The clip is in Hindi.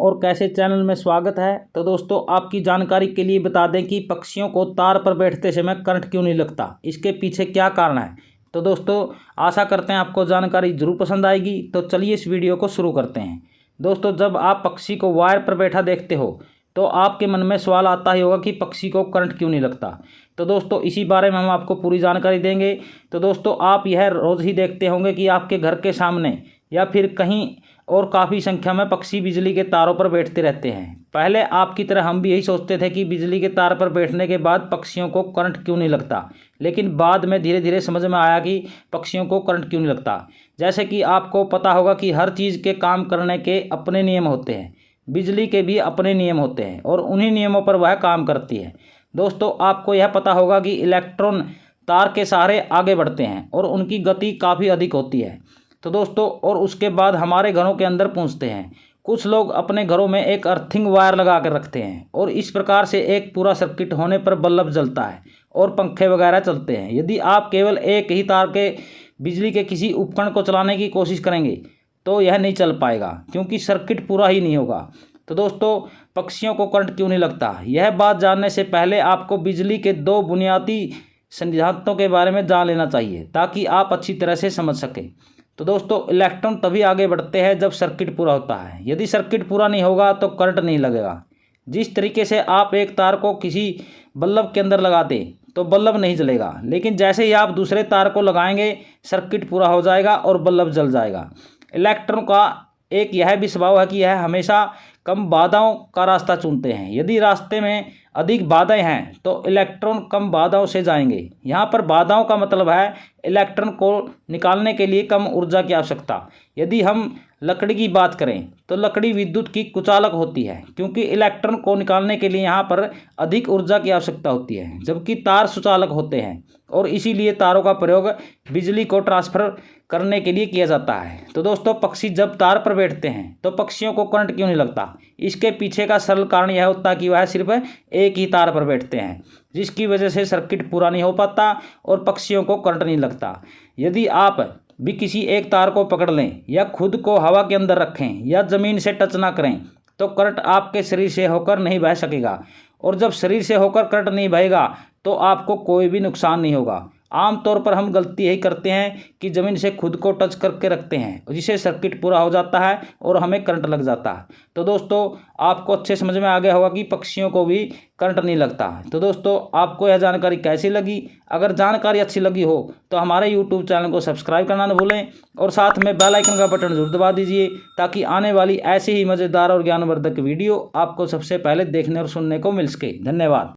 और कैसे चैनल में स्वागत है। तो दोस्तों, आपकी जानकारी के लिए बता दें कि पक्षियों को तार पर बैठते समय करंट क्यों नहीं लगता, इसके पीछे क्या कारण है। तो दोस्तों, आशा करते हैं आपको जानकारी जरूर पसंद आएगी। तो चलिए इस वीडियो को शुरू करते हैं। दोस्तों, जब आप पक्षी को वायर पर बैठा देखते हो तो आपके मन में सवाल आता ही होगा कि पक्षी को करंट क्यों नहीं लगता। तो दोस्तों, इसी बारे में हम आपको पूरी जानकारी देंगे। तो दोस्तों, आप यह रोज़ ही देखते होंगे कि आपके घर के सामने या फिर कहीं और काफ़ी संख्या में पक्षी बिजली के तारों पर बैठते रहते हैं। पहले आपकी तरह हम भी यही सोचते थे कि बिजली के तार पर बैठने के बाद पक्षियों को करंट क्यों नहीं लगता, लेकिन बाद में धीरे धीरे समझ में आया कि पक्षियों को करंट क्यों नहीं लगता। जैसे कि आपको पता होगा कि हर चीज़ के काम करने के अपने नियम होते हैं, बिजली के भी अपने नियम होते हैं और उन्हीं नियमों पर वह काम करती है। दोस्तों, आपको यह पता होगा कि इलेक्ट्रॉन तार के सहारे आगे बढ़ते हैं और उनकी गति काफ़ी अधिक होती है। तो दोस्तों, और उसके बाद हमारे घरों के अंदर पहुंचते हैं। कुछ लोग अपने घरों में एक अर्थिंग वायर लगा कर रखते हैं और इस प्रकार से एक पूरा सर्किट होने पर बल्ब जलता है और पंखे वगैरह चलते हैं। यदि आप केवल एक ही तार के बिजली के किसी उपकरण को चलाने की कोशिश करेंगे तो यह नहीं चल पाएगा, क्योंकि सर्किट पूरा ही नहीं होगा। तो दोस्तों, पक्षियों को करंट क्यों नहीं लगता, यह बात जानने से पहले आपको बिजली के दो बुनियादी सिद्धांतों के बारे में जान लेना चाहिए, ताकि आप अच्छी तरह से समझ सकें। तो दोस्तों, इलेक्ट्रॉन तभी आगे बढ़ते हैं जब सर्किट पूरा होता है। यदि सर्किट पूरा नहीं होगा तो करंट नहीं लगेगा। जिस तरीके से आप एक तार को किसी बल्ब के अंदर लगा दें तो बल्ब नहीं जलेगा, लेकिन जैसे ही आप दूसरे तार को लगाएंगे सर्किट पूरा हो जाएगा और बल्ब जल जाएगा। इलेक्ट्रॉन का एक यह भी स्वभाव है कि यह हमेशा कम बाधाओं का रास्ता चुनते हैं। यदि रास्ते में अधिक बाधाएं हैं तो इलेक्ट्रॉन कम बाधाओं से जाएंगे। यहाँ पर बाधाओं का मतलब है इलेक्ट्रॉन को निकालने के लिए कम ऊर्जा की आवश्यकता। यदि हम लकड़ी की बात करें तो लकड़ी विद्युत की कुचालक होती है, क्योंकि इलेक्ट्रॉन को निकालने के लिए यहाँ पर अधिक ऊर्जा की आवश्यकता होती है, जबकि तार सुचालक होते हैं और इसीलिए तारों का प्रयोग बिजली को ट्रांसफर करने के लिए किया जाता है। तो दोस्तों, पक्षी जब तार पर बैठते हैं तो पक्षियों को करंट क्यों नहीं लगता, इसके पीछे का सरल कारण यह होता है कि वह सिर्फ एक ही तार पर बैठते हैं, जिसकी वजह से सर्किट पूरा नहीं हो पाता और पक्षियों को करंट नहीं लगता। यदि आप भी किसी एक तार को पकड़ लें या खुद को हवा के अंदर रखें या ज़मीन से टच ना करें तो करंट आपके शरीर से होकर नहीं बह सकेगा, और जब शरीर से होकर करंट नहीं बहेगा तो आपको कोई भी नुकसान नहीं होगा। आमतौर पर हम गलती यही करते हैं कि ज़मीन से खुद को टच करके रखते हैं, जिससे सर्किट पूरा हो जाता है और हमें करंट लग जाता है। तो दोस्तों, आपको अच्छे समझ में आ गया होगा कि पक्षियों को भी करंट नहीं लगता। तो दोस्तों, आपको यह जानकारी कैसी लगी? अगर जानकारी अच्छी लगी हो तो हमारे यूट्यूब चैनल को सब्सक्राइब करना न भूलें और साथ में बेल आइकन का बटन जरूर दबा दीजिए, ताकि आने वाली ऐसी ही मज़ेदार और ज्ञानवर्धक वीडियो आपको सबसे पहले देखने और सुनने को मिल सके। धन्यवाद।